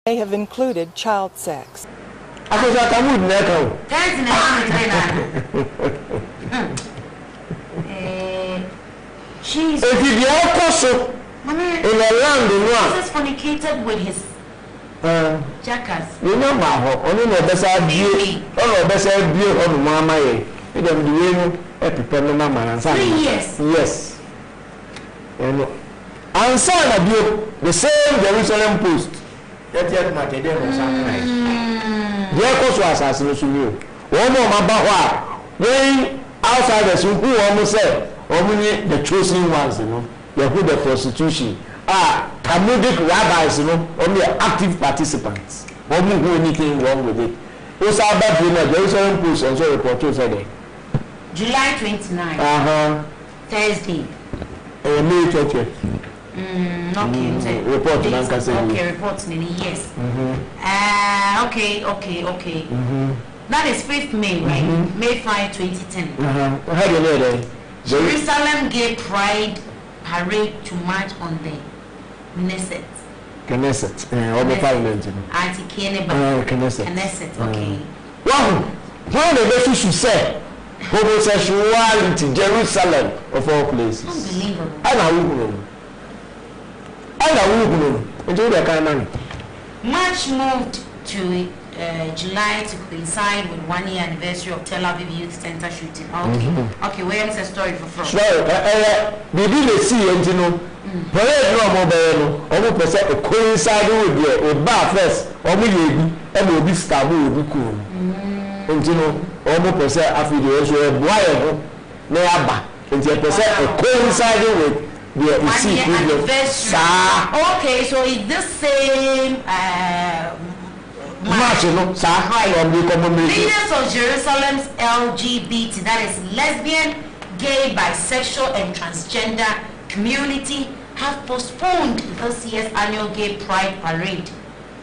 may have included child sex. Jesus. If you also in a land Jesus fornicated with his jackals. You know, only no better view, or better view of Mamma. You don't do any Mamma. 3 years. Yes. And son of you, the same Jerusalem Post. That yet my day was something. There was assassination. One more Mabahwa. When outsiders who almost said, only the chosen ones, you know, who the prostitution. Talmudic rabbis, you know, only active participants. Who anything wrong with it. Who's about the Jerusalem Post and so report today? July 29. Thursday. May 30th. Okay. Report to okay, reporting yes. Okay. That is 5th May, right? May 5, 2010. How do you know that? Jerusalem Gay Pride Parade to march on the Knesset. All the parliament. Knesset, okay. Wow! Why the best should say homosexuality Jerusalem of all places? Unbelievable. I know. Until the kind March moved to July to coincide with 1 year anniversary of Tel Aviv Youth Center shooting. Okay, where's the story for? Maybe they see you know. Parade no mobile, almost percent coincide with the bar first, almost you and will be stable will be cool. And you know, almost percent after the issue, wire nearby, and 10% coinciding with the anniversary. Okay, so it's the same. Leaders of Jerusalem's LGBT, that is lesbian, gay, bisexual, and transgender community, have postponed this year's annual Gay Pride Parade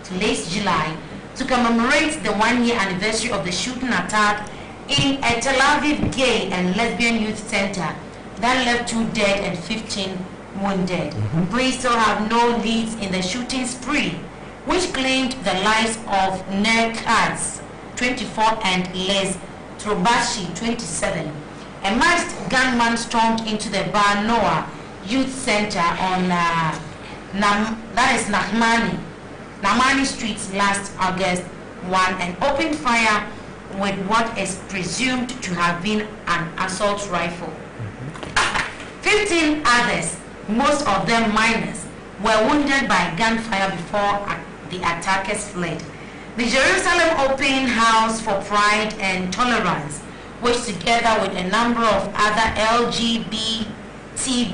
to late July to commemorate the 1 year anniversary of the shooting attack in a Tel Aviv Gay and Lesbian Youth Center that left 2 dead and 15 wounded. Police still have no leads in the shooting spree, which claimed the lives of Ner Katz, 24, and Les Trobashi, 27. A masked gunman stormed into the Bar Noah Youth Center on Namani Street last August 1 and opened fire with what is presumed to have been an assault rifle. 15 others, most of them minors, were wounded by gunfire before the attackers fled. The Jerusalem Open House for Pride and Tolerance, which together with a number of other LGBT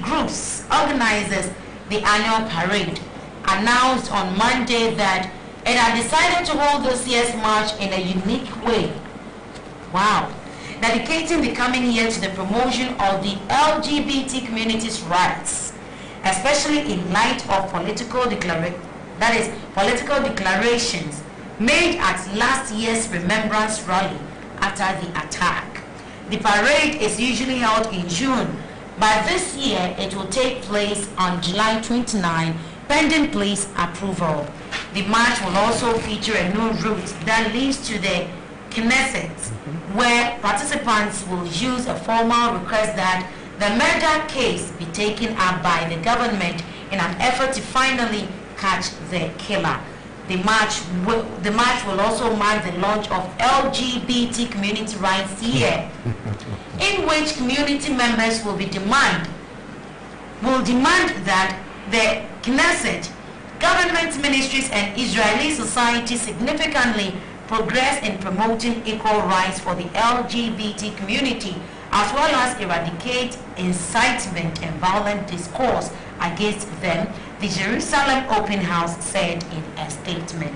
groups organizes the annual parade, announced on Monday that it had decided to hold this year's march in a unique way. Wow. Dedicating the coming year to the promotion of the LGBT community's rights, especially in light of political declarations made at last year's remembrance rally after the attack. The parade is usually held in June, but this year it will take place on July 29, pending police approval. The march will also feature a new route that leads to the Knesset, where participants will use a formal request that the murder case be taken up by the government in an effort to finally catch the killer. The march will also mark the launch of LGBT Community Rights Year, in which community members will demand that the Knesset, government ministries, and Israeli society significantly progress in promoting equal rights for the LGBT community, as well as eradicate incitement and violent discourse against them, the Jerusalem Open House said in a statement.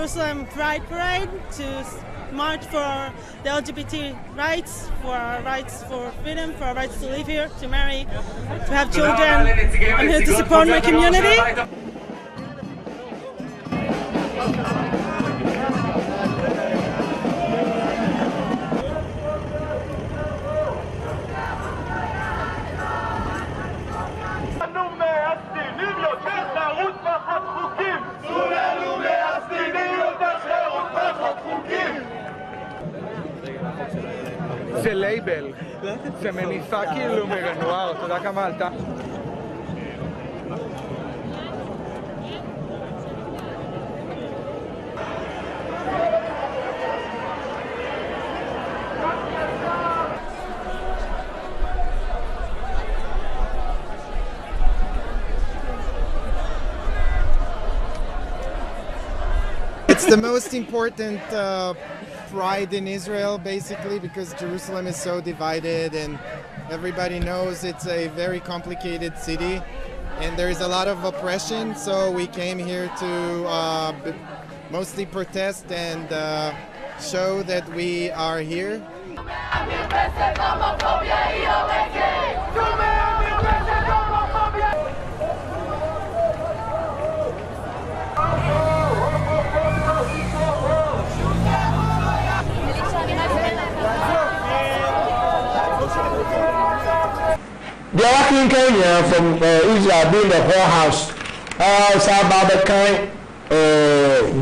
Jerusalem Pride Parade to march for the LGBT rights, for our rights for freedom, for our rights to live here, to marry, to have children. I'm here to support my community. זה לייבל, זה מניפה כאילו מרנואר, אתה יודע כמה עלתה? It's the most important pride in Israel, basically, because Jerusalem is so divided and everybody knows it's a very complicated city and there is a lot of oppression, so we came here to mostly protest and show that we are here. They are working Kenya from Israel being the whole house. It's about the kind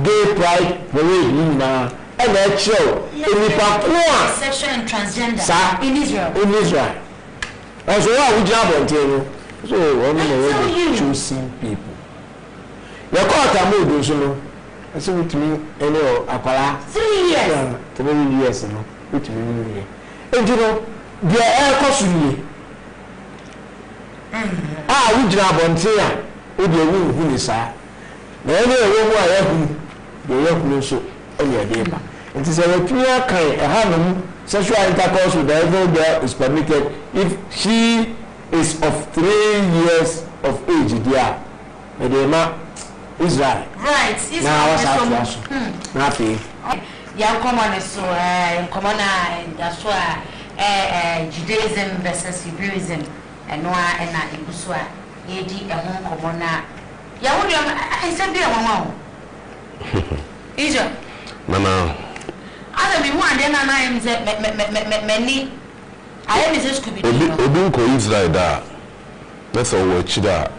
gay pride parade now. And that show in sexual and transgender in Israel. In Israel. And so what we job on table. So only choosing people. Your court are moving so I said with me akwala 3 years. 3 years no. With me. And you know, they are costly. We drab on here. We do who is that? Many a so on your neighbor. It is a pure kind of sexual intercourse with every girl is permitted if she is of 3 years of age. Dear, Medema Israel. Right. Now, what's that? Nothing. Yeah, common so common and that's why Judaism versus Hebrewism. And no, and not in Busua, AD, a home commona. I said, dear one. Asia, Mama. I don't one, then I am many. I am just could be Obunko Israel. That's all what Chida.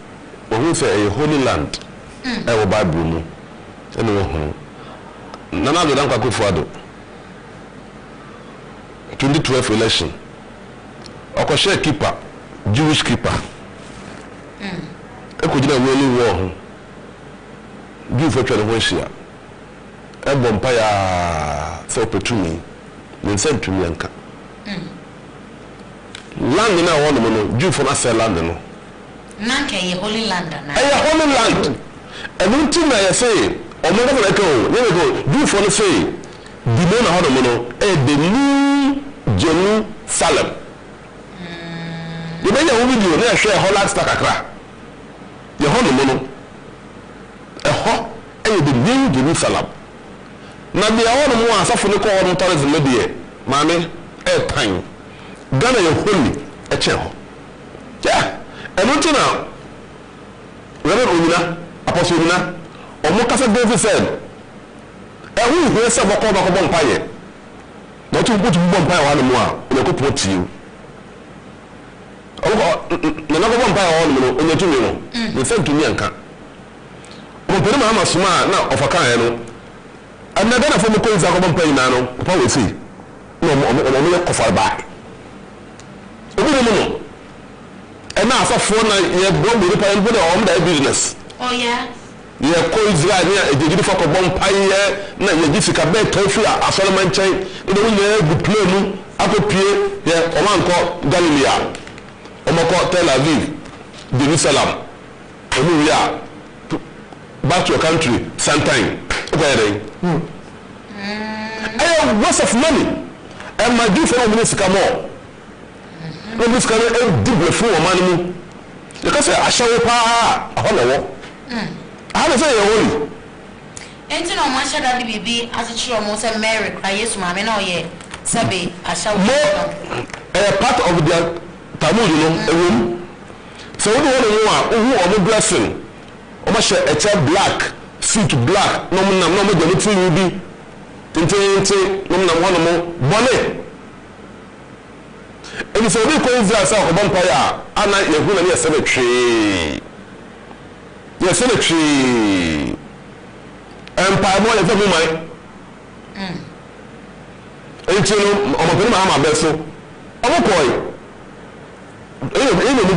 When we say a holy land, I will buy Bruno. And Nana the Lanka Kufuado 2012 election. Okoshe keeper. Jewish keeper. I could not really war. Give for the Russia. A vampire so petuni. Then sent to Yanka. Land in our one, Jew for us, London. Nanka, a holy land. A holy land. And one thing I say, or never let go, never go, Jew for the say, the men are honourable, the new Jerusalem. You may have video, they share a whole lot stack a crack. The whole mono. A hot, and the new Jerusalem. Now, the other one suffering the call on tourism, maybe, mammy, air time. Ghana, you're holy, a chair. Yeah, and what you know? Reverend Una, Apostle Una, or Mokasa David said, and we hear some of the vampire. Not to put vampire on more, and I could put you. The number one by all in the two, the same to Yanka. Open Mamma Sma now of a kind. And then from the coins of one pay nano, probably see. No more of our back. And now for 4 nights, you have gone with the paying for on their business. Oh, yeah. You have coins right here, the beautiful vampire, now you difficult bed tofu, a Solomon chain, you don't have the plane, Apple Pier, yeah, or one called Galilee. Omoko Tel Aviv, Jerusalem, Hallelujah, back to your country, sometime. Okay, I have lots of money, and my due for minister come on. No, this can be before money. Because I shall pa, I don't know. I have to say, Enti no man shada di bibi as a chiro mo say Mary cry Yesu ma me na oye sabe asha wo part of their Talmud no so we want to know who blessing o ma share a black suit black no mo de no you bi tente no one mo bole and so we ko Israel say ko vampire ana yehu na ye cemetery empire mo le fe mai enti no o mo pe ma be so o mo koy e no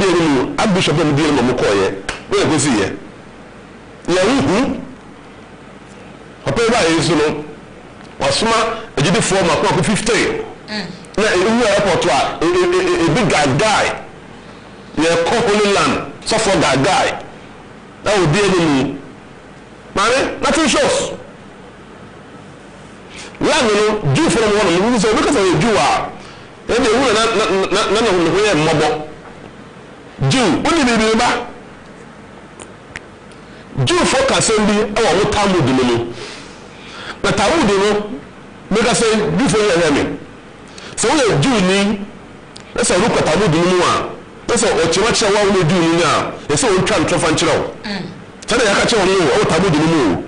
dey no archbishop no dey no mo koy we go see ye hu o pe ba yesu no wasuma ejide for ma ko 15 na ewu airport a big guy ye call Holy Land so for that guy that would be any man nothing shows land no Jew from one of so because of a Jew and they will na mobo Jew only be ba Jew focus on be our Talmud no na Talmud no make us say Jew for hear so we Jew ni let's say look at Talmud no let's say o chimacha wa we Jew ni na let's say o try to fan chiro so ya ka che o Talmud no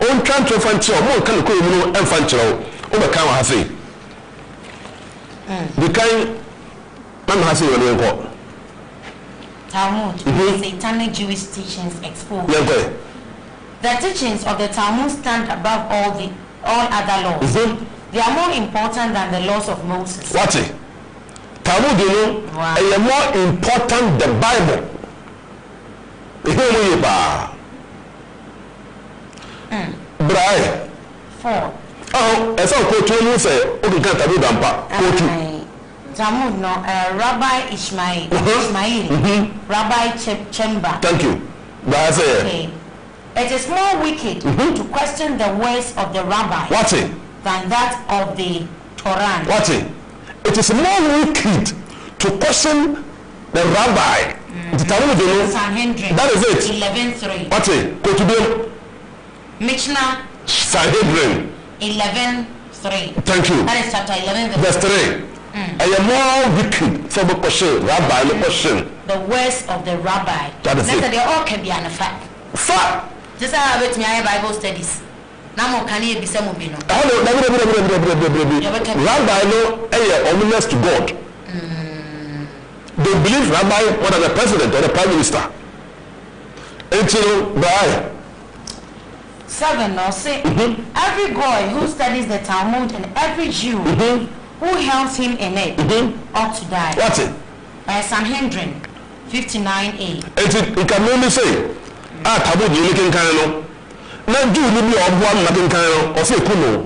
o try to fan chiro mo kan ko mu no fan chiro o be kan wa say the kind man has say we ko Talmud, satanic Jewish teachings exposed. The teachings of the Talmud stand above all other laws. They are more important than the laws of Moses. What? Talmud, you know, is more important than the Bible. Brian. 4. Oh, as I quote you say, okay, can't Talmud dampa. Talmud, no, Rabbi Ishmael, Rabbi Chemba. Thank you. Okay. It is more wicked to question the words of the rabbi than that of the Torah. It is more wicked to question the rabbi. The Talmud, you know, that is it. 11:3. Go to them. Mishnah. Sanhedrin. 11:3. Thank you. That is chapter 11 verse 3. I am more wicked for the question, rabbi, the question. The words of the rabbi. That is it. They all can be an fact. Fact. Just how I wait me Bible studies. Now can you be some of you know? Rabbi no ominous to God. They believe rabbi more than the president or the prime minister. Until by 7 or 6. Every goy who studies the Talmud and every Jew who helps him in it ought to die. What's it? By Sanhedrin 59a. It can only say, Talmud you making kind of na Jew ni bi obo am making kind of say kuno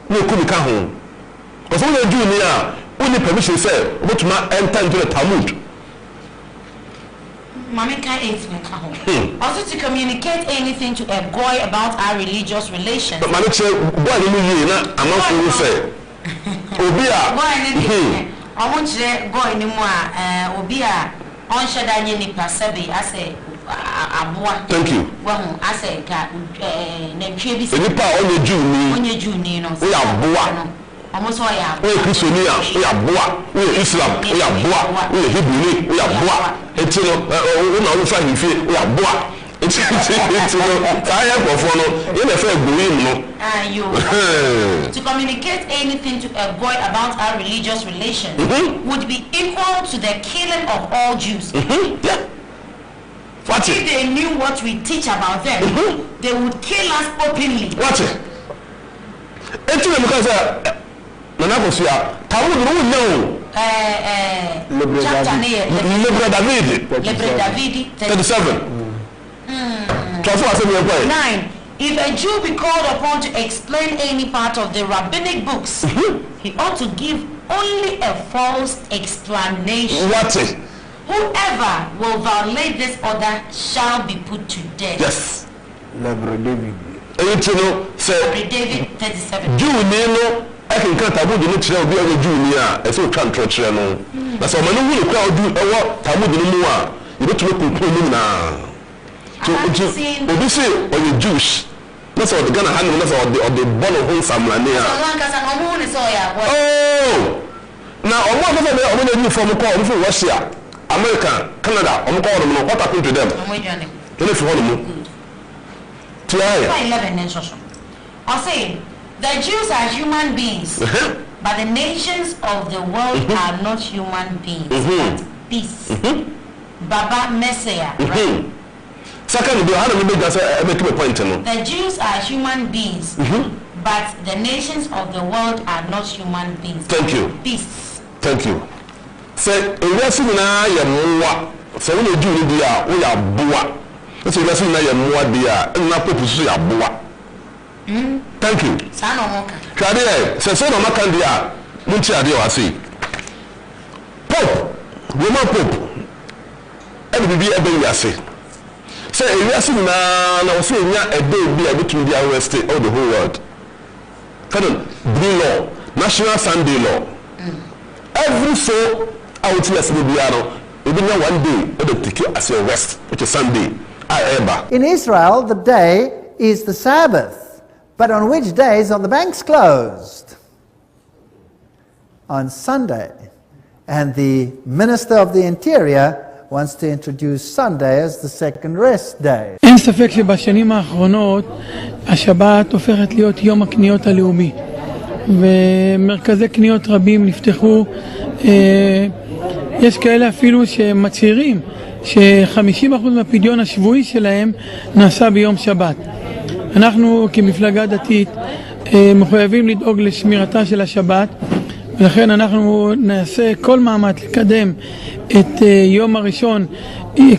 no kuni ka ho. Because when you Jew ni only permission say obetuma enter into the Talmud. Mami can also to communicate anything to a goy about our religious relations. But mami say boy ni yi na amanfo say obi a I want to go in more obi a on shada nye ni pasabe ase abua. Thank you. Well, ase ka na twie bi se nipa onye Jew ni no we abua almost all ya we Christiania we abua we Islam we abua we Hebrew we abua etino una wo fa hifie we abua to communicate anything to a goy about our religious relations would be equal to the killing of all Jews. If they knew what we teach about them, they would kill us openly. Watch it. Because David 37. 9. If a Jew be called upon to explain any part of the rabbinic books, he ought to give only a false explanation. What? Whoever will violate this order shall be put to death. Yes. David. David 37. Jew nino I can cut Talmud no chere obi a Jew ni a so twa ntro chere no. Na so manu hu kwa odu ewo Talmud no mu a you betumi kunkun ni na. So obi say or you Jewish na so Ghana hanom na so the ball of samlane a oh na omo na so omo na uniform ko omo for Russia America Canada omo ko omo what happened to them they for omo Tiaya 11 and so I say the Jews are human beings but the nations of the world are not human beings but peace Baba Messiah right second how do we make a point no the Jews are human beings but the nations of the world are not human beings thank you peace thank you say ewesi na ya mwa say we do ni dia we ya boa say ewesi na ya mwa dia na popu so ya boa thank you sana omoka twade say no maka dia munti ade o ase pope Roman pope e bi ebe ya say say ewesi na so nya a day bi a between the arrest of the whole world canon blue law national Sunday law every so out yes we are even one day the take as a rest which is Sunday in Israel the day is the Sabbath, but on which days are the banks closed? On Sunday. And the Minister of the Interior wants to introduce Sunday as the second rest day. אין ספק שבשנים האחרונות השבת הופכת להיות יום הקניות הלאומי ומרכזי קניות רבים נפתחו יש כאלה אפילו שמצהירים ש50% מהפדיון השבועי שלהם נעשה ביום שבת. אנחנו כמפלגה דתית מחויבים לדאוג לשמירתה של השבת ולכן אנחנו נעשה כל מאמץ לקדם את יום הראשון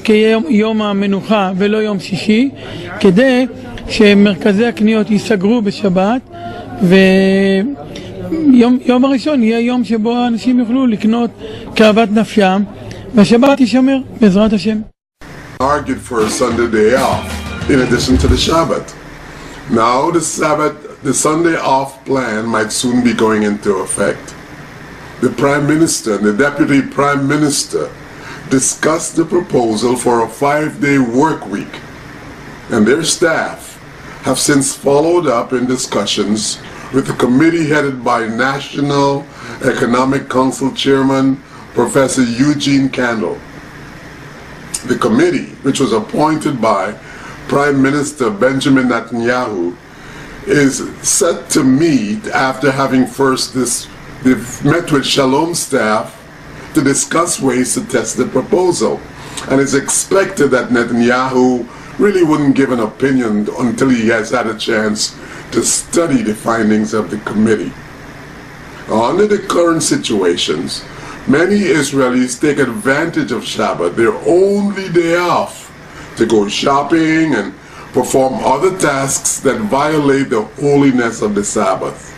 כיום המנוחה ולא יום שישי כדי שמרכזי הקניות ייסגרו בשבת ויום הראשון יהיה יום שבו האנשים יוכלו לקנות כאוות נפשם והשבת יישמר בעזרת השם. Argued for a Sunday day off in addition to the Shabbat. Now the Sunday off plan might soon be going into effect. The Prime Minister and the Deputy Prime Minister discussed the proposal for a 5-day work week, and their staff have since followed up in discussions with the committee headed by National Economic Council Chairman Professor Eugene Kandel. The committee, which was appointed by Prime Minister Benjamin Netanyahu, is set to meet after having they've met with Shalom staff to discuss ways to test the proposal, and it's expected that Netanyahu really wouldn't give an opinion until he has had a chance to study the findings of the committee. Under the current situations, many Israelis take advantage of Shabbat, their only day off, to go shopping and perform other tasks that violate the holiness of the Sabbath.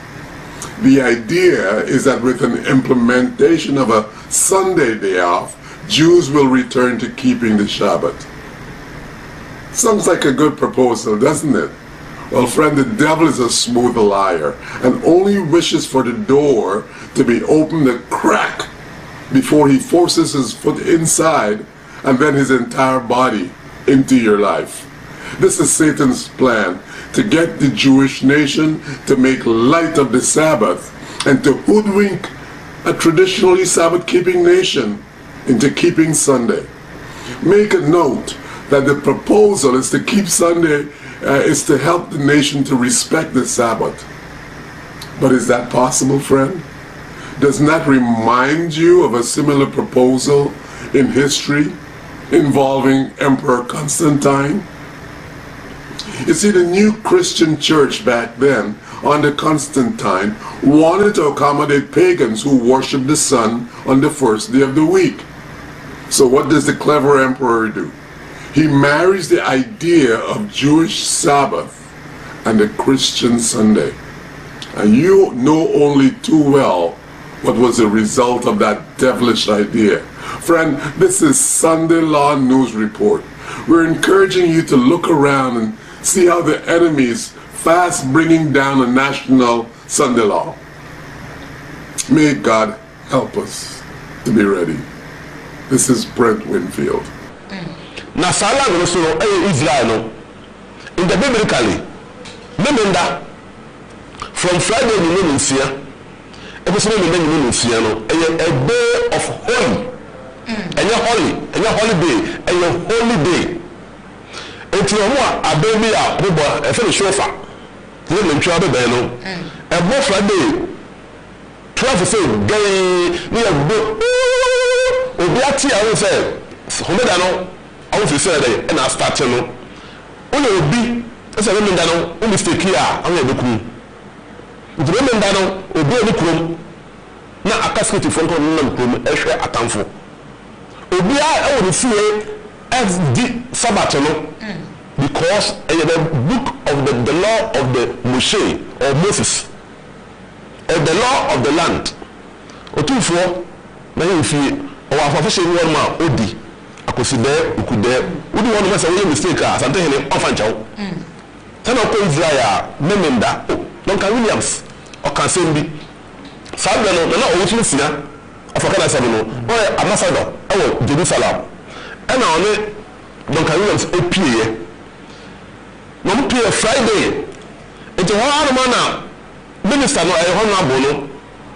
The idea is that with an implementation of a Sunday day off, Jews will return to keeping the Shabbat. Sounds like a good proposal, doesn't it? Well, friend, the devil is a smooth liar and only wishes for the door to be opened a crack before he forces his foot inside and then his entire body into your life. This is Satan's plan to get the Jewish nation to make light of the Sabbath and to hoodwink a traditionally Sabbath-keeping nation into keeping Sunday. Make a note that the proposal is to keep Sunday, is to help the nation to respect the Sabbath. But is that possible, friend? Doesn't that remind you of a similar proposal in history involving Emperor Constantine? You see, the new Christian church back then, under Constantine, wanted to accommodate pagans who worshiped the sun on the first day of the week. So what does the clever emperor do? He marries the idea of Jewish Sabbath and the Christian Sunday. And you know only too well what was the result of that devilish idea. Friend, this is Sunday Law News Report. We're encouraging you to look around and see how the enemy is fast bringing down a national Sunday law. May God help us to be ready. This is Brent Winfield. Na sala no so Israel no in the biblically memenda from Friday ni no nsia ebuso memenda ni no nsia no a day of holy enya holiday enya holiday enti omo a ababy a bobo e fe shofa ni me ntwa be no e bo Friday 12 say gay ni e bo obi ati a wo say homeda no awo fi say dey na start no onye obi ese memenda no o mistake a awo e beku ndure memenda no obi e bekrom na akaskiti fo nko nam krom ehwe atamfo obi a e wo fie as the Sabbath no because the book of the law of the Moshe or Moses the law of the land otufo na yin fie o afafo ni won ma odi akoside ukude udi won ma say we mistake a sante hene ofa nchaw tana ko Israel memenda Duncan Williams o kan sembi sabbe no na o wutu sina afaka na sabbe no o ambassador e Jerusalem and on Duncan Williams opie no pie Friday it one man minister no e honorable no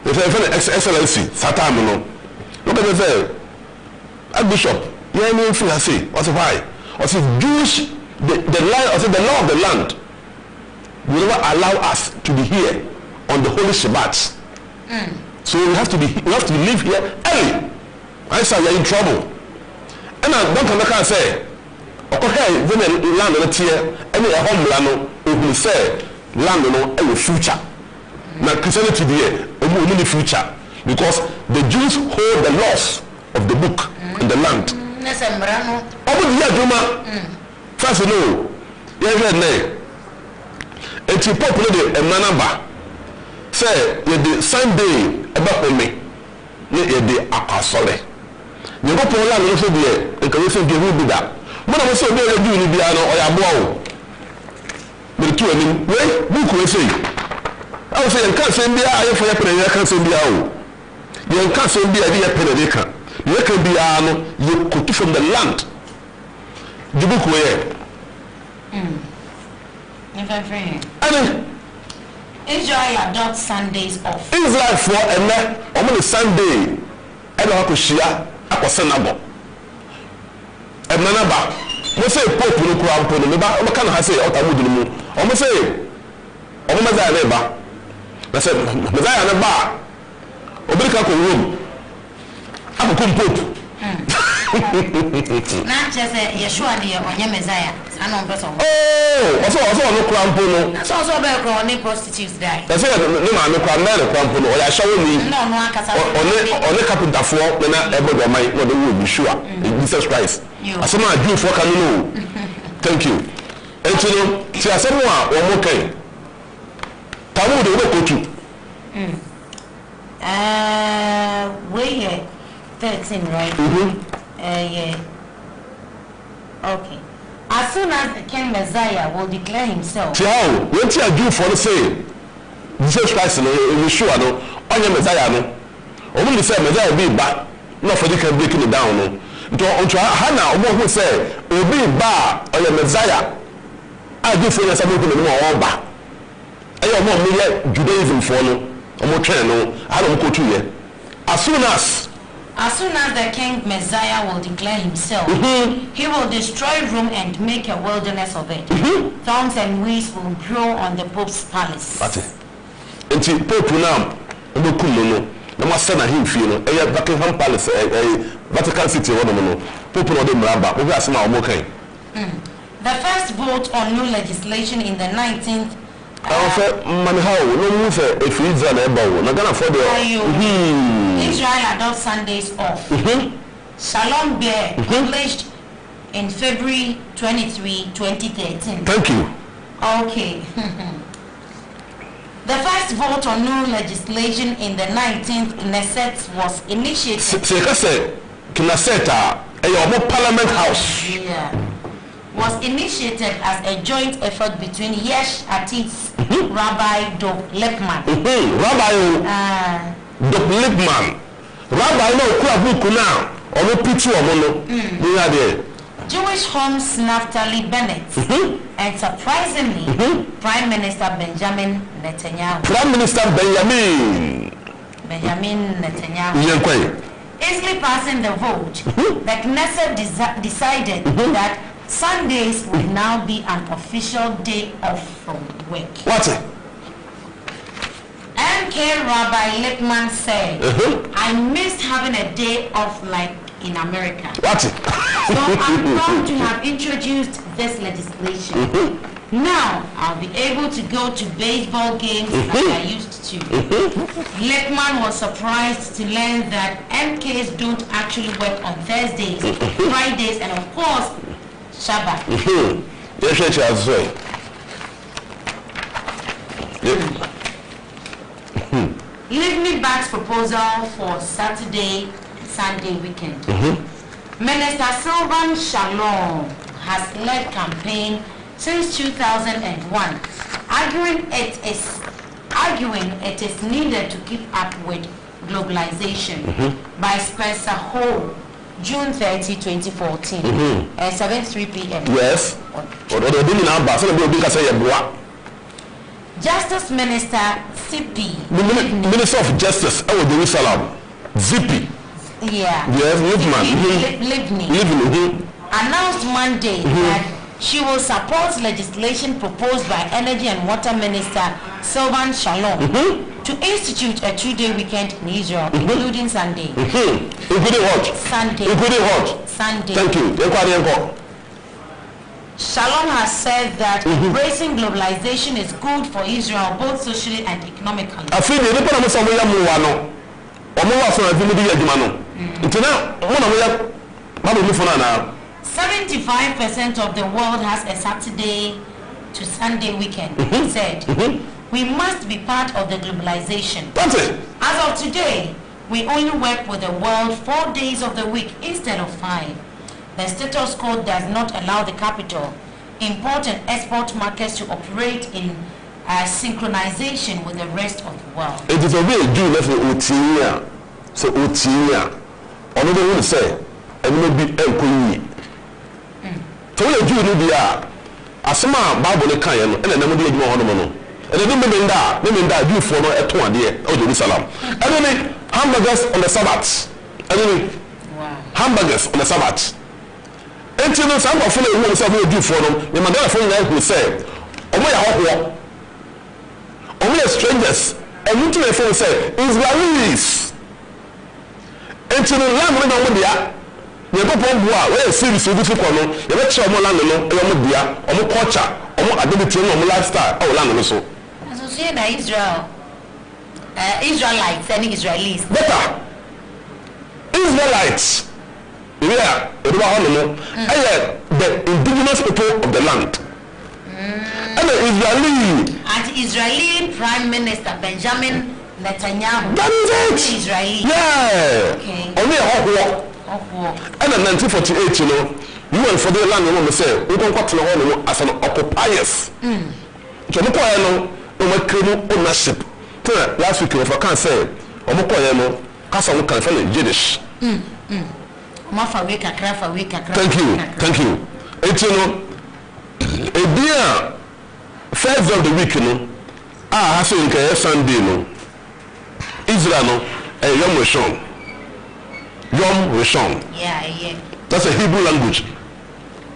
the excellency satam no look at the bishop yeah no feel say what's why what's Jewish the line of the law of the land will never allow us to be here on the holy Shabbat. So we have to live here early. I say you're in trouble. And I don't come say, okay, when the land on the tier, any home land, we say land no a future. Now Christianity there, only the future, because the Jews hold the laws of the book in the land. First no, yeah, it's popular the manaba. Say the Sunday about me, the akasole. You go for land also there, and can also give you that. When I was so very good in the piano or a bow, but two of them, wait, book will say. I was saying, can't send me a for a penny, I can't send me out. You can't send me a penny, you can be an you could from the land. The book where Israel adopt Sundays off. Israel for a night, almost Sunday. I don't have to share a senabo. A manaba. We say Pope no crown pony. Me ba, we can have say otamudu mu. Omo say, omo Messiah neba. Na say Messiah neba. Obirika ko room. Abukum Pope. Na just Yeshua the onye Messiah. Anon person. Oh, also no crown pony. So be crown ni prostitutes die. Na say no ma me crown na crown pony. O ya shawo ni. No akasa. One carpenter for na ebo do mai no dey Yeshua. Jesus Christ. Asema adu for kan no. Thank you. Entino ti asema a wo mo kan. Tamu de wo kotu. We here 13, right? Yeah. Okay. As soon as the King Messiah will declare himself. Tiao, what you do for the say? Jesus Christ no Yeshua no, onye Messiah no. Omo say Messiah be back. No for the can break it down no. Nto hana omo who say obi ba onye Messiah. I do for yourself no no ba. Ayo omo me Judaism for no. Omo train no. I don't go to here. As soon as the King Messiah will declare himself, he will destroy Rome and make a wilderness of it. Thorns and weeds will grow on the Pope's palace. That's it. And Pope now, no, no more send him feel no. Buckingham Palace, Vatican City, one no. Pope no dem raba. We ask now okay. The first vote on new legislation in the 19th. Israel adopts Sundays off. Shalom Bear, published in February 23, 2013. Thank you. Okay. The first vote on new legislation in the 19th Knesset was initiated. Parliament House. Yeah. Was initiated as a joint effort between Yesh Atid's Rabbi Dov Lepman. Rabbi Dov Lepman. Rabbi no kura now. Omo pitu omo no. Jewish Homes Naftali Bennett And surprisingly, Prime Minister Benjamin Netanyahu. Benjamin Netanyahu. Easily passing the vote, the Knesset decided that Sundays will now be an official day off from work. What's it? MK Rabbi Lippman said, I missed having a day off like in America. What's it? So I'm proud to have introduced this legislation. Now I'll be able to go to baseball games like I used to. Lippman was surprised to learn that MKs don't actually work on Thursdays, Fridays, and of course, Shabbat. Leave me back's proposal for Saturday, Sunday weekend. Minister Sylvan Shalom has led campaign since 2001, arguing it is needed to keep up with globalization. By Spencer Hall, June 30, 2014, at 7:03 p.m. Yes. Justice Minister Zippy. Minister of Justice, Jerusalem. Zippy. Yeah. Yes, Livni. Announced Monday that she will support legislation proposed by Energy and Water Minister Sylvan Shalom to institute a 2-day weekend in Israel, including Sunday. Including what? Sunday. Including what? Sunday. Thank you. Shalom has said that embracing globalization is good for Israel, both socially and economically. 75% of the world has a Saturday to Sunday weekend, he said. We must be part of the globalization. That's it. As of today, we only work with the world 4 days of the week instead of 5. The status quo does not allow the capital, import and export markets to operate in synchronization with the rest of the world. It is a way Jew left Utinia. So Utinia. Another one say, and maybe Elkuni. So we Jew Nubia. Asama Bible Kayan, and then nobody more honorable. And then Memenda, you for no at 1 year, or Jerusalem. And then hamburgers on the Sabbath. And then hamburgers on the Sabbath. And you know, some of the women say we do for them. The Mandela phone line will say, only strangers. And you to the phone say, Israelis. And to the land when I'm with you go from where a series of people come, you let your land alone, or more culture, or more ability, or more lifestyle, or land also. So, say that Israel, Israelites and Israelis. Better. Israelites. Yeah, the indigenous people of the land. And the Israeli Prime Minister Benjamin Netanyahu. That is it. Israeli. Yeah. Okay. Only a hot war. And in 1948, you know, you went for the land, you want to say, we don't got to the home as an occupiers. So, no point, no criminal ownership. Last week, if I can't say, Casa can find Yiddish. Thank you. It's, you know, a dear first of the week, you know, has to incur Sunday, no. Israel, no, a Yom Rishon. Yom Rishon. Yeah. That's a Hebrew language.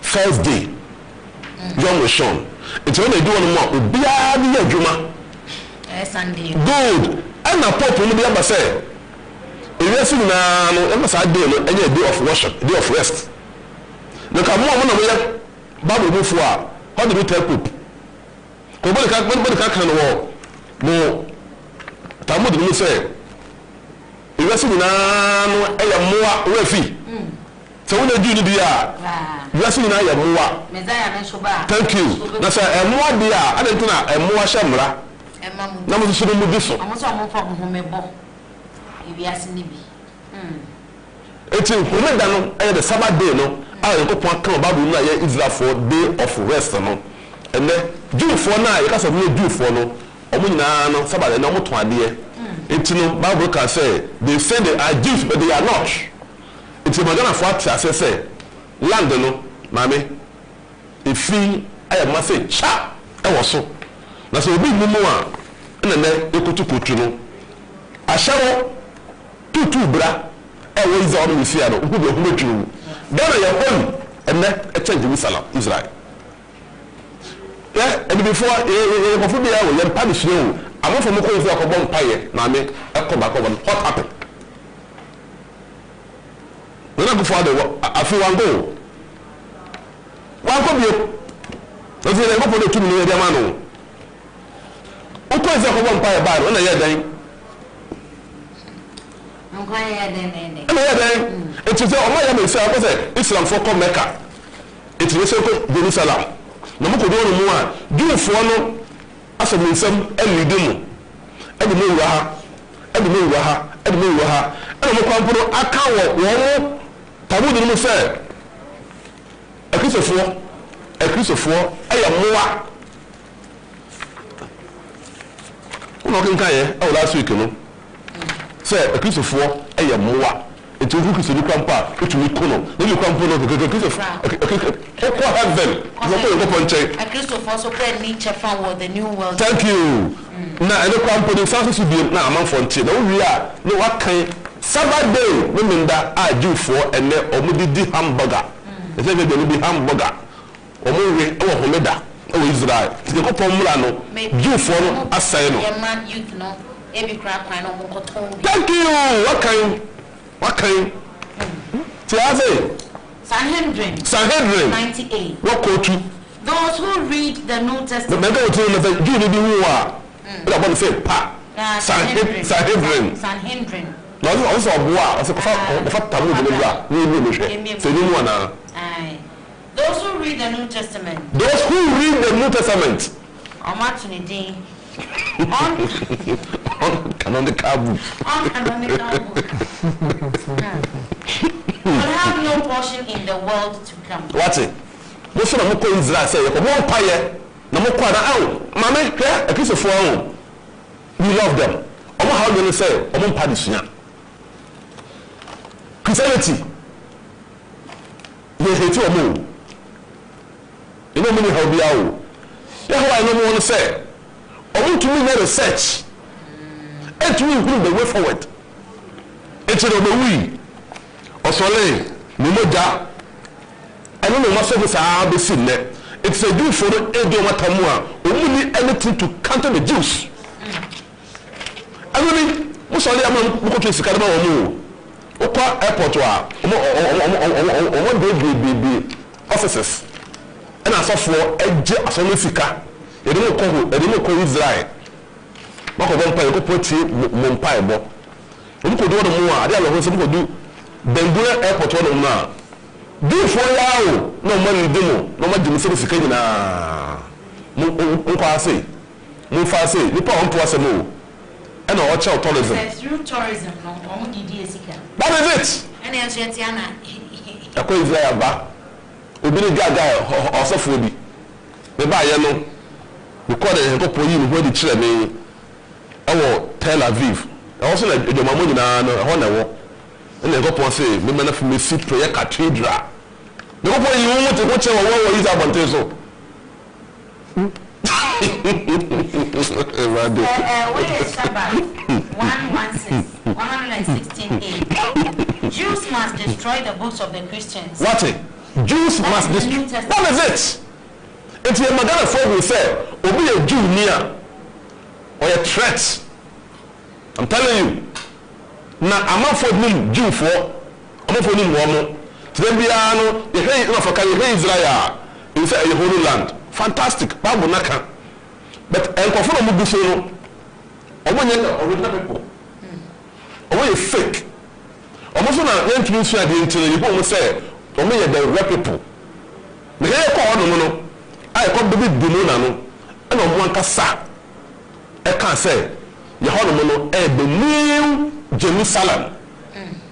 First day. Yom Rishon. It's when they do one more. Biya Juma. Sunday. Good. And now Pope will be able to say, if you see now, no, day of worship, day of rest. Look at more when Bible move for. How do we tell Pope? Nobody can walk. No. Talmud will say, if you see now, more refi. So when they do the you see now, more. Thank you. That's a more dia. I don't know a more shamra. Now we should move this. It's in the Sabbath day, no. I go point come about Israel for day of rest, no. And then do for now, because of me do for no. No Sabbath no more 20. It's no Bible can say they say they are Jews, but they are not. It's a magana for I say land no, mommy. If ayɛ message sha ɛwɔ so na sɛ obi mu a ɛna nɛ ekotukotu no ahyɛro tutu bra ɛwɔ Israel no sia no obi ehuma twu dana yɛ hɔn ɛnɛ ɛkyɛ Jerusalem Israel yɛ ɛbi before yɛ kɔfo bi a wɔ yɛ mpa de hwɛ o amafo mo kɔ nso akɔbɔ mpaeɛ na me ɛkɔ ba kɔbɔ what happened nana go for the afi wango bio na se le go for tumi ne dia ma no o ko se akɔbɔ mpaeɛ ba no na yɛ dan it is all my name say I say Islam for come Mecca it is so Jerusalem na mo ko do no mu a Jewfo no asɛ me nsɛm ɛlidi mu ɛde me wura ha ɛde me wura ha ɛde me wura ha ɛna mo kwamporo aka wɔ wɔn tabu de no sɛ akristofoɔ ɛyɛ mmoa ono kan kan yɛ ɛwɔ last week no sɛ akristofoɔ ɛyɛ mmoa etu hu kristo ni kwampa etumi kono na ni kwampo no kristofoɔ ɛkɔ heaven wɔkɔ yɛ kɔpɔ nkyɛn akristofoɔ so pɛ ni chefa wɔ the new world thank you na ɛne kwampo no sanso so bi na amanfo nkyɛn na wowie a na wakan Sabbath day no minda a Jewfoɔ ɛnɛ ɔmo didi hamburger ɛsɛ bɛ de bi hamburger ɔmo we ɛwɔ homeda ɛwɔ Israel tike kɔpɔ mmra no Jewfoɔ no asɛe no thank you wakan tiaze Sanhedrin 98 wakotu those who read the New Testament mɛga wotu no sɛ Jew ni bi hu a ɛda bɔ no sɛ pa Sanhedrin na ɔsɛ ɔboa ɔsɛ kɔfa tabu de bra ne bi no hwɛ sɛ ni mu ana those who read the New Testament Omatunidin on canonical book will have no portion in the world to come. What's it? Most of them go Israel say, "Come on, pay." No more quarter out. Mama, here a piece of phone. We love them. Omo how do you say? Omo padisunya. Christianity. You hate omo. You know me how be out. Yeah, how I know want to say. Omo to me na research. And to improve the way forward. It's a we. Osole, Nimoja. I don't know what service I have seen there. It's a Jew for the Edo Matamua. Only anything to counter the Jews. I mean, Musali Amon Mukoki Sikadama Omu. Opa Airport, be officers. And I saw for Edge Asomifika. They didn't call Israel. Mako Vampire, go put Mumpai Bo. You could do the more, I don't know what you do. Bengula Airport on now. Do for now, no money demo, no money Jimmy na Mufase, Mufase, Nipa on to us a move. And our child tourism. Through tourism, no, that is it. And as yet, Yana, I call Israel back. We be the guy or so for the buy yellow. We call it a couple of where the children our Tel Aviv. Also, like the Mamma na Honor. And the couple say, "Me man from me sit prayer cathedral." The couple you want to watch our is Abanteso. Where is Sabbath 116A? Jews must destroy the books of the Christians. What it? Jews must destroy. What is it? It's your Madonna folk will say, "Obi a Jew near or a threat." I'm telling you. Na amafo nim Jewfo amafo nim wo then bia no ye hey na for kan ye Israel in say a holy land fantastic Bible naka but enkofo no mu so no omonye na original people omonye fake omoso na yentumi so ade ntire ye bo say omonye the real people me he ko no no ai ko bi dimo na no na omo ankasa e kan say ye ho no no e the new Jerusalem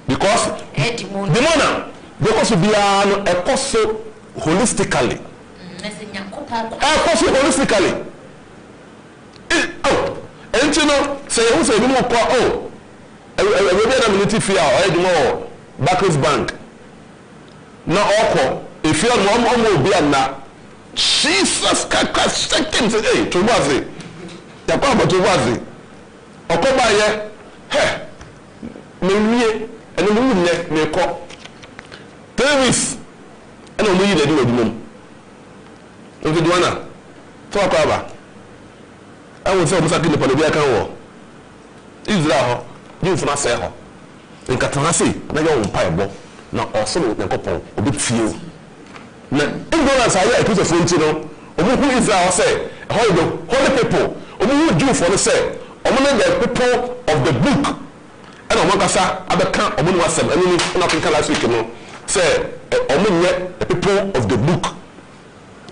because demona because we are so holistically holistically oh and you know say who say no oh we be na military fear or more Barclays Bank na oko if you no omo obi na Jesus Christ second hey to wazi ya kwa ba to wazi okoba ye he me wie eno mu ne me ko Davis eno mu yi de do adumom o de duana to akwa ba awu se o musa kini polo bi aka wo Israel ho you for na say ho nka tana se na yo wo pa ebo na osoro ne kopon obi tie na ignorance aye e to so no omo who Israel say holy people omo who Jew for no say omo na the people of the book and omo kasa abeka omo no asem eni na kan last week no say omo nye the people of the book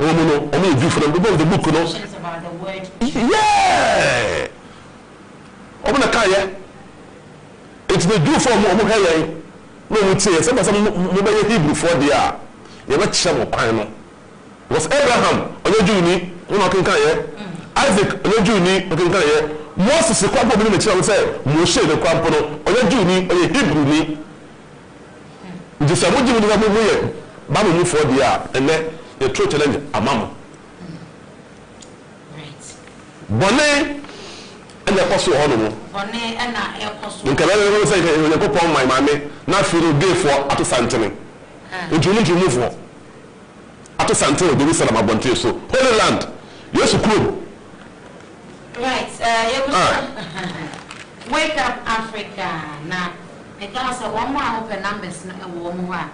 omo no omo Jew for the people of the book no about the word yeah omo na kan ye it's the Jew for omo heyen no we say some mo be Hebrew for dia ye ba kire mo kwan no was Abraham onye Jew ni no kan kan ye Isaac onye Jew ni kan kan ye Moses kwa bo bi me kire say Moshe de kwa no onye Jew ni onye Hebrew ni je say mo Jew ni mo ye ba mo for dia ene ye true challenge amamo right bone ene koso ho no mo bone na e koso nka ba le say ye ko pon my mame na firo gay for ato santene nti mu for ato santene de Jerusalem abonte so Holy Land yes kuro right wake up Africa na e ka say one more open numbers na e wo mu ha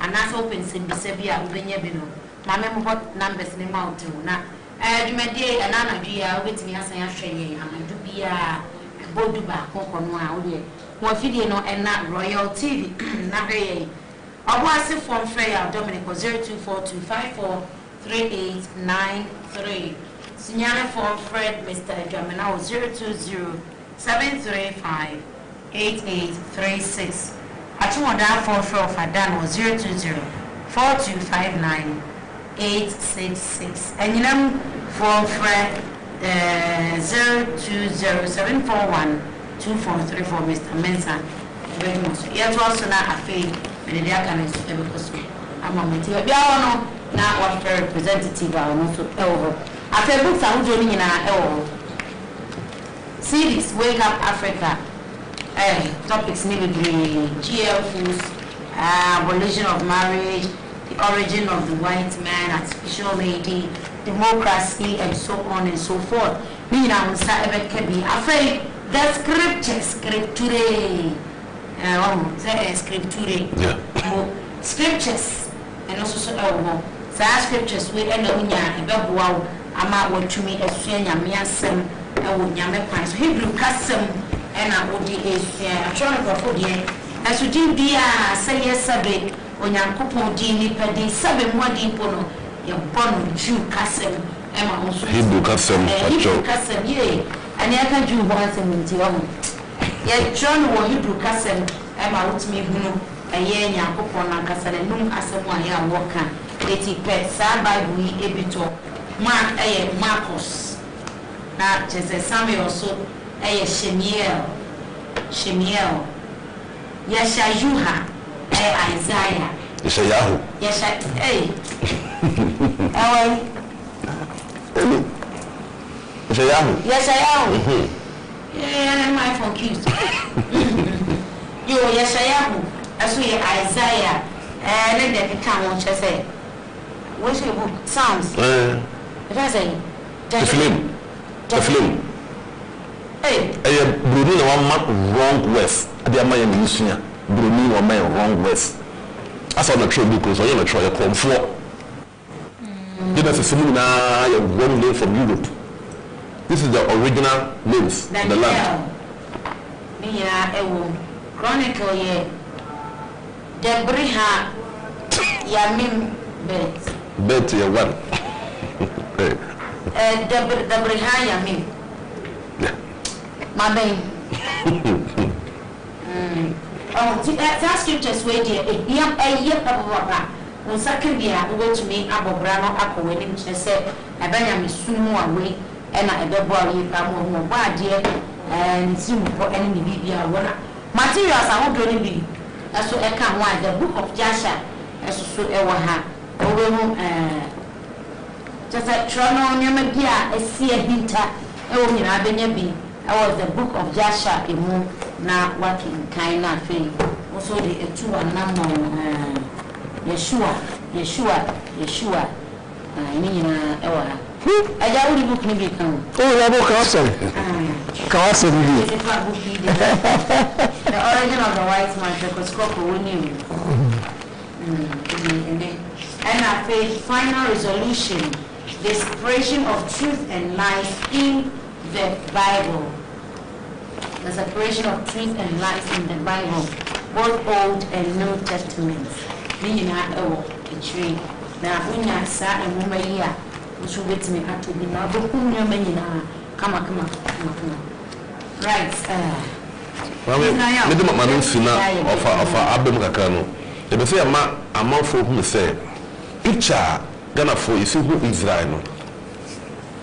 anasa open simbisa bi a ubenya bi no mame mo hot numbers ni mount na dwumadie anana dua obetimi asan ahweye amadu bia bodu ba kokono a wo de mo fidie no na Royal TV na hweye obo ase from Freya Dominic 0242543893 Sinyane from Fred Mr. Jamina 0207358836 Atumoda from Fred Fadan 0204259866 and you from Fred 0207412434 Mr. Mensa very much yet also na afi me dey aka na so because I'm a meeting bia wono na what representative a wono so ewo afi books a wojo ni na ewo series Wake Up Africa topics ni be GL foods abolition of marriage, the origin of the white man, artificial lady, democracy, and so on and so forth. Me na unsa ebe kebi afei the scriptures scripture yeah scriptures and also so scriptures we end up nya ebe boa ama watumi asua nyame asem ewo nyame kwan so Hebrew custom ena odi esua atron for die aso din bia say sabe onyankopon din ni pedi sabe mwadi pono ye bono Jew custom ema onso Hebrew custom Hebrew custom ye ani aka Jew ho asem nti o ye John wo Hebrew custom ema wotumi hunu eye nyankopon na kasale num asem a ya woka eti pet sa Bible yi ebito Mark Marcus na Jesus Samuel so Shemiel Yeshayuha Isaiah Yeshayahu Yeshayahu yeah my confused yo Yeshayahu aso ye Isaiah let them come on say what's your book Psalms it has a the film hey Bruni na one wrong west ade ama ya misunya Bruni wa man wrong west asa na true book so you na try comfort Genesis na ya one name from Europe. This is the original names of the land. Yeah, Chronicle ye Debriha Yamim Bet ye one. Debriha Yamim. Yeah. My baby. That scriptures way there. Papa. On Sakabia, we went to me Abobrano Apple wedding, she said, I better me soon away, and I don't worry if I'm more bad, dear, and soon for any media. Materials I won't really be. That's what I can't want the book of Jasha, as so ever have. just a trono nyama bia esi abinta e wo nyina abenya bi was the book of Joshua emu na working kind na fe also the etu anamo Yeshua ni nyina e wa aja wo book ni bi kan ya book kawase bi the origin of the white man because Coco woni and our final resolution, the separation of truth and lies in the Bible. The separation of truth and lies in the Bible, both Old and New Testaments. Meaning, a tree. Now, when I saw a woman here, which will get me up to be now, but whom you're many now. Come on. Right. Well, we do not offer Abem Kakano. They say a month for whom say, picture Ghana for you see who Israel.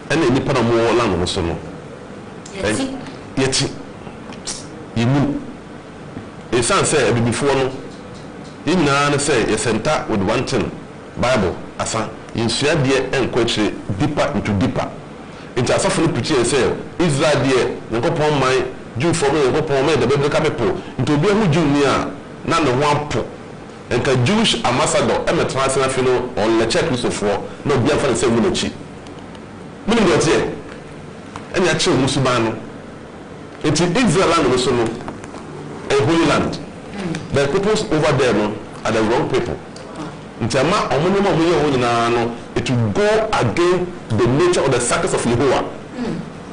And any part of more land also. Yet, you move. A son say before no. In Nana say a center with one thing Bible, as in share dear and question deeper into deeper. Into a suffering picture say Israel dear, the upon my Jew for me, upon me, the biblical people, into be a junior, none of one po. And the Jewish ambassador, I'm a transnational on the check list of war, no be a fan of the same military. Meaning that here, and your children Musubano. It's in Israel land also, a holy land. The peoples over there are the wrong people. It will go against the nature of the sacrifice of Yehovah.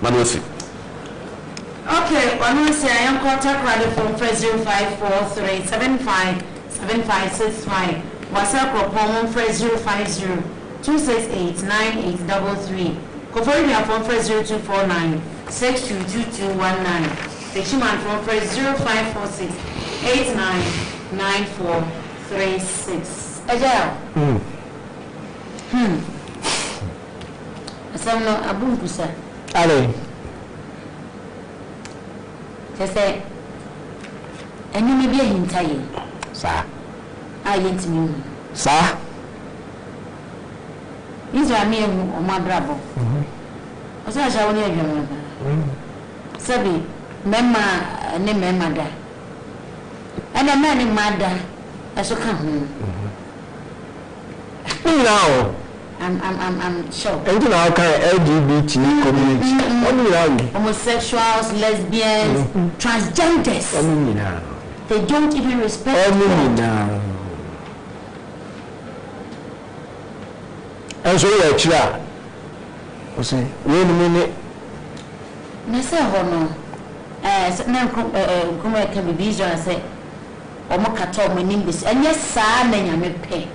Manusi. Okay, when we say I am contact radio from 0543757565. WhatsApp from 050-268-9833. Koforia from 0249-622219. The Chiman from 0546-899436. Ajay. Asamno abunkusa. Ale. Say, and you may be a hintaye. Sir. I ain't me. Sir. These are me or my bravo. I said, I shall near you. Sabi, Memma, name my mother. And a man in mother, I shall come home. Now. I'm sure. And you know, LGBT community. Homosexuals, lesbians, transgenders. They don't even respect God. And so you're a child. I say, wait a minute. I say, no. Now, come can be busy and say, Omokato, my name is, and yes, sir, and I may pay.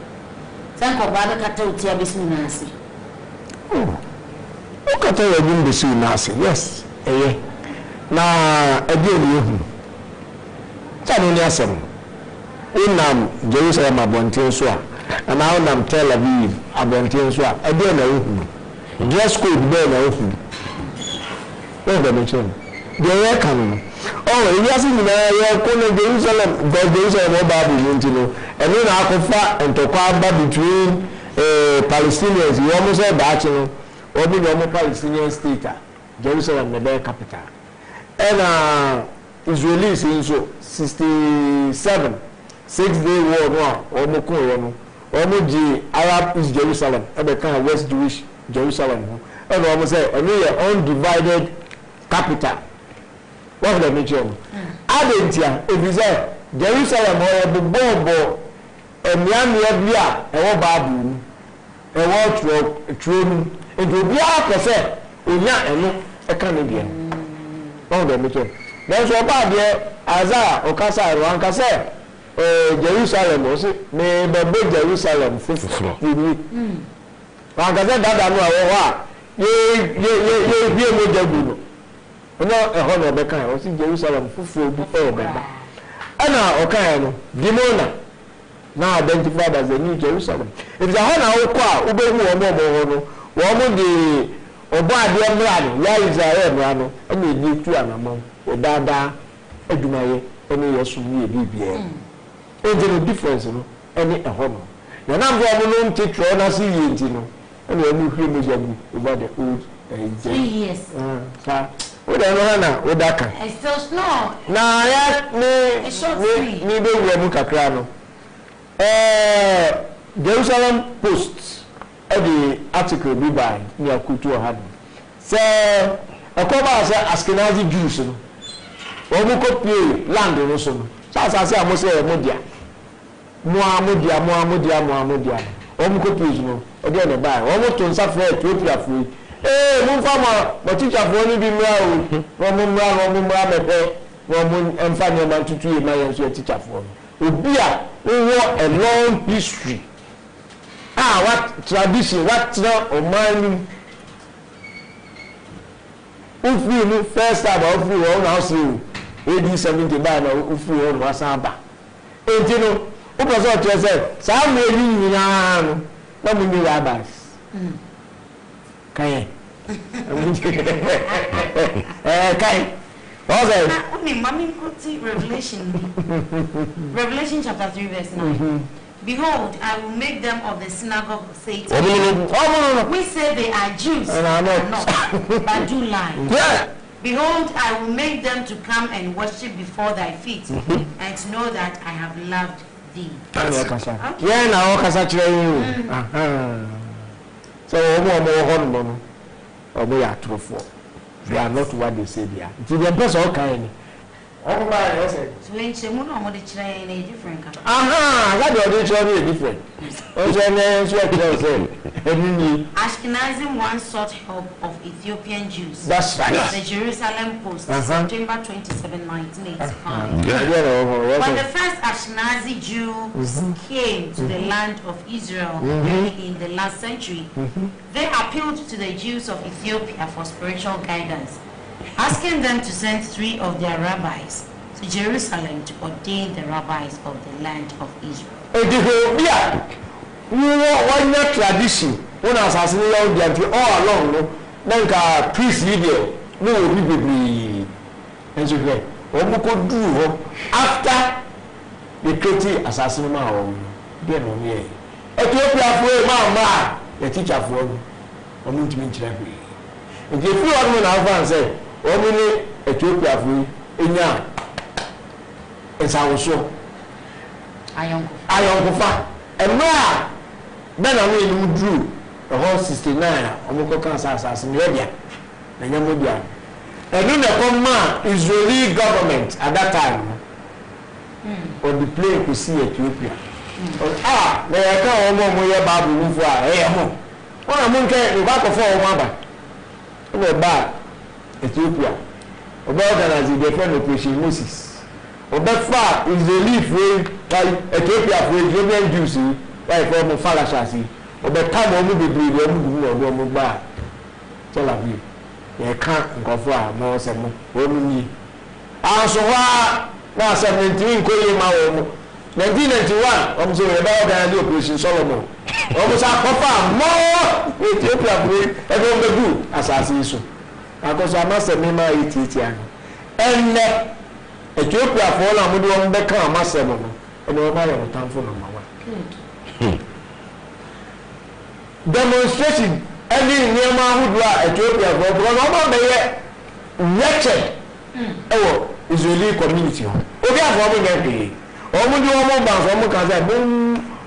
Thank you, Baba Kato, Tia Bisminasi. Oh, Kato, you will be soon, Nasi. Yes, eh. Now, again, you. Tell me, Yassam. In Jerusalem, Abontian Swa, and now I'm Tel Aviv, Abontian Swa. Again, I open. Dress code, then I open. Where the mission? They are coming. Oh, yes, in Jerusalem, God, Jerusalem, Babu, and then I confer and to quarter between Palestinians, you almost said that, or the normal Palestinian state, Jerusalem, the their capital. And Israelis in so 67, 6-day war, or Moko, or Arab is Jerusalem, and the kind of West Jewish Jerusalem, and almost say a real undivided capital. What would I mention? Adentia, if you say Jerusalem or the Bobo, and Yamia, a babu, a watch throne, it will be out of it, a Canadian. What would I mention? That's what about there, Azar, or Casa, or Ancasa, Jerusalem, was it? May the big Jerusalem, Ancasa, that I know, you. No, a honor of the kind was in Jerusalem for before Baba. And now, okay, Dimona, now identified as the New Jerusalem. If the honor of Qua, Ube, one of the Obadia Brano, Yaza Brano, and we need two animal, or Dada, Edumaye, any Yasumi, BBA. Ain't any difference, any a honor. The number of known teacher, I see you, and we move him over the old 3 years. We don't know now, we daka. It's still small. Nah, yeah, me be we muka krano. Jerusalem Post, the article be by near Kutu Had. Say, a cover say Ashkenazi Jews, no copy land or so. So as I say, I must say, Mohamedia. Copy, no, again, a buy. Almost to suffer to Ethiopia free. Mufama, but teacher for only be well, Roman and family man to 2 years teacher for. Ubia, we want a long history. What tradition, what now or mining? Ufu first time of free own house you. AD 70 by now, Ufu on Wasamba. And you know, what was what you said? Some way you know, no many rabbis. Kai. Kai. What's that? Revelation chapter 3 verse 9. Behold, I will make them of the synagogue of Satan. We say they are Jews, and are not, but do lie. Yeah. Behold, I will make them to come and worship before thy feet, and to know that I have loved thee. Yeah, now Okasa you. So we are true for. They are not what they say they are. It's the best all kind. So when she moved on, what try a different kind. That's different. Ashkenazim once sought help of Ethiopian Jews. That's right. The Jerusalem Post, September 27, 1985. When the first Ashkenazi Jews came to the land of Israel in the last century, they appealed to the Jews of Ethiopia for spiritual guidance, asking them to send 3 of their rabbis to Jerusalem to ordain the rabbis of the land of Israel. Why not tradition? When I was asking all along, no, then priest video, no, be and so here. What could do after the creative assassin? Then on here, Ethiopia for Mama, the teacher for me to mention. And if you are going to say, only Ethiopia for Inya, it's our show. I am and now. Then I mean, drew the whole 69 Omoko assassin, Libya, and Yamudia. And in the command Israeli government at that time on the plane to see Ethiopia. They are come on Babu for a home. One among the back of all Maba. Bad Ethiopia. About as the defend Operation Moses. Of that far Israeli free Ethiopia for Ethiopian Jews. Like for my father shasi, or the time of the breed, or bad. Tell you, you can't go for more some women. Also, now 17 calling my 1991, I'm sorry about the Operation Solomon. Almost a more Ethiopia breed, everyone the do assassination. Because I must have made my Ethiopian. And Ethiopia for a would one become a seven, and no matter time for number 1. Good. Demonstration any Nehemiah who Ethiopia because all the wretched Israeli community. Obi afọ mo nge omo di omo ba so mo kan say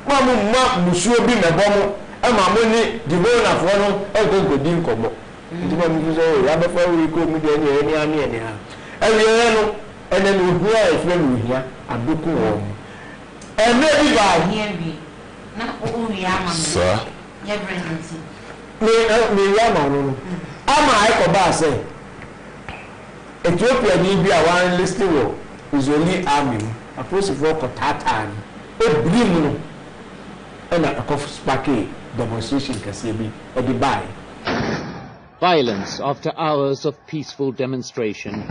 ma musuo bi me bomo e ma mo ni di mo na fo no e go di nkomo ndi ma mi so ya be fa wi ko mi de ni ani ha e wi no ene no hu a e fle no hia adoku wo e me bi ba hia bi na o wi ama sir yeah presidency me ya ma no ama I ko ba say Ethiopia ni bi a wan listing wo Israeli army apostle for Tatan e brim no and a cough sparky demonstration kase bi e di buy violence after hours of peaceful demonstration.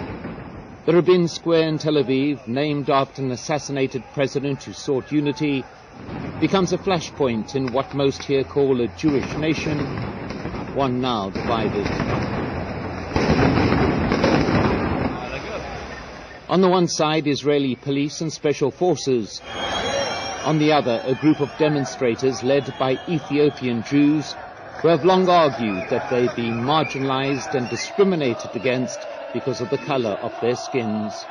The Rabin Square in Tel Aviv, named after an assassinated president who sought unity, becomes a flashpoint in what most here call a Jewish nation, one now divided. On the one side, Israeli police and special forces. On the other, a group of demonstrators led by Ethiopian Jews who have long argued that they be marginalized and discriminated against because of the color of their skins.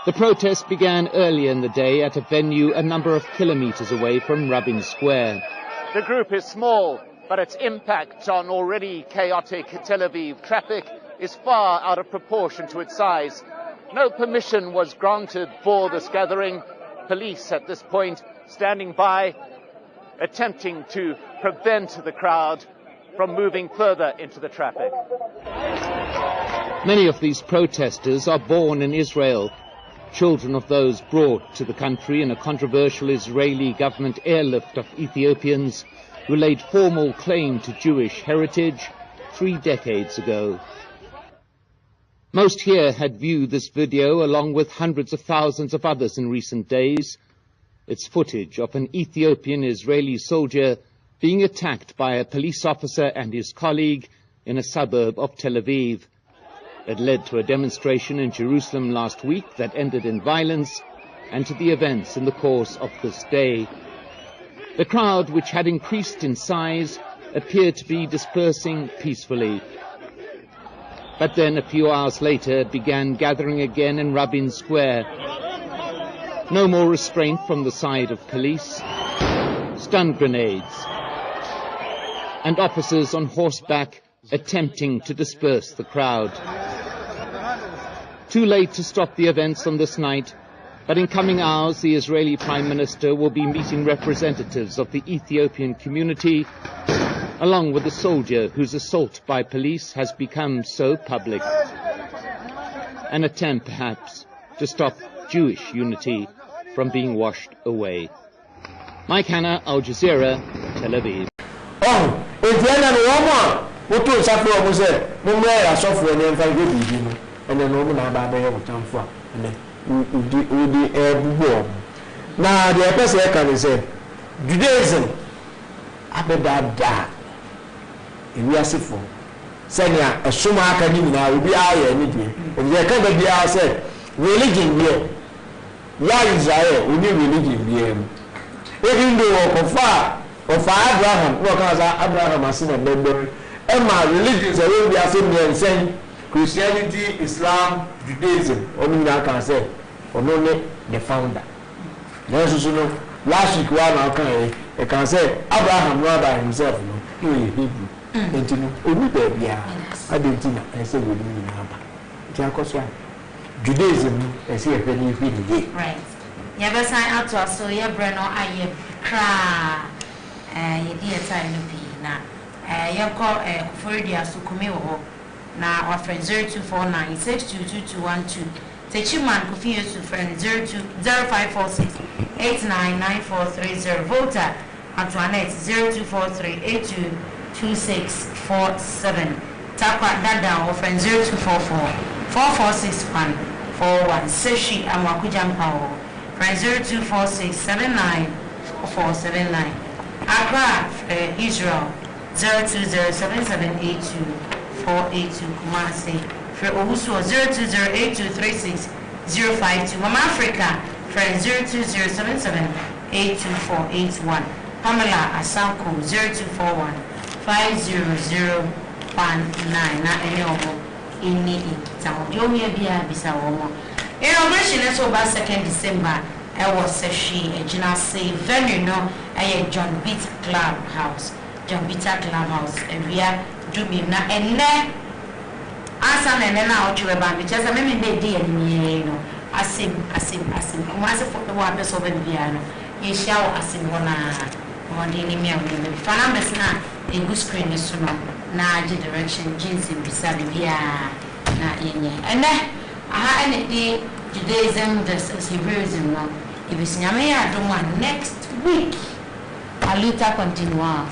The protest began earlier in the day at a venue a number of kilometers away from Rabin Square. The group is small, but its impact on already chaotic Tel Aviv traffic is far out of proportion to its size. No permission was granted for this gathering. Police at this point standing by, attempting to prevent the crowd from moving further into the traffic. Many of these protesters are born in Israel, children of those brought to the country in a controversial Israeli government airlift of Ethiopians who laid formal claim to Jewish heritage 3 decades ago. Most here had viewed this video along with hundreds of thousands of others in recent days. It's footage of an Ethiopian-Israeli soldier being attacked by a police officer and his colleague in a suburb of Tel Aviv. It led to a demonstration in Jerusalem last week that ended in violence, and to the events in the course of this day. The crowd, which had increased in size, appeared to be dispersing peacefully. But then, a few hours later, it began gathering again in Rabin Square. No more restraint from the side of police, stun grenades, and officers on horseback attempting to disperse the crowd. Too late to stop the events on this night, but in coming hours the Israeli Prime Minister will be meeting representatives of the Ethiopian community, along with the soldier whose assault by police has become so public. An attempt, perhaps, to stop Jewish unity from being washed away. Mike Hanna, Al Jazeera, Tel Aviv. Oh, if you are no one, what to suffer was it? No more a software and then you and then no one about the time for and then the air warm. Now the person can say Judaism abeda we are for senya a suma academy now we be aye anything and you can be out say religion here ya Israel we need religion here even though of Abraham no cause Abraham as in a member Emma religions will be assembly saying Christianity, Islam, Judaism only that can say only the founder. There's also no last week one I can say Abraham not by himself no he Hebrew and you know only baby I didn't know I say we didn't know Judaism I see a very big right. Never sign out to us so your brand or I cry you dear time to be now. You call for the Sukumi now our friend 0249 622212. Take you man could feel to friend 0546 899430 Volta Antoinette 0243 822647. Takwa Dada or friend 0244 4461 41 Seshi Amakujampa friend 0246 794479. Accra Israel 0207782482 Kumasi for Owusu 0208236052 Mama Africa friend 0207782481 Pamela Asanko 0241 50019 na enyobo ini tawo yomi bia bisa womo inauguration is over 2nd December I was Seshi Ejina say venue no John Beat Club House and we are doing na ene asa na ene na ochiwe ba me chesa me me dey any no asim kuma se for wa be so be bia no ye shawo asim wona wonde ni me awon be fana be na e go screen so no na age direction jeans bisa bia na yenye ene aha ene di Judaism versus Hebrewism no ibisinyame ya do next week a luta continua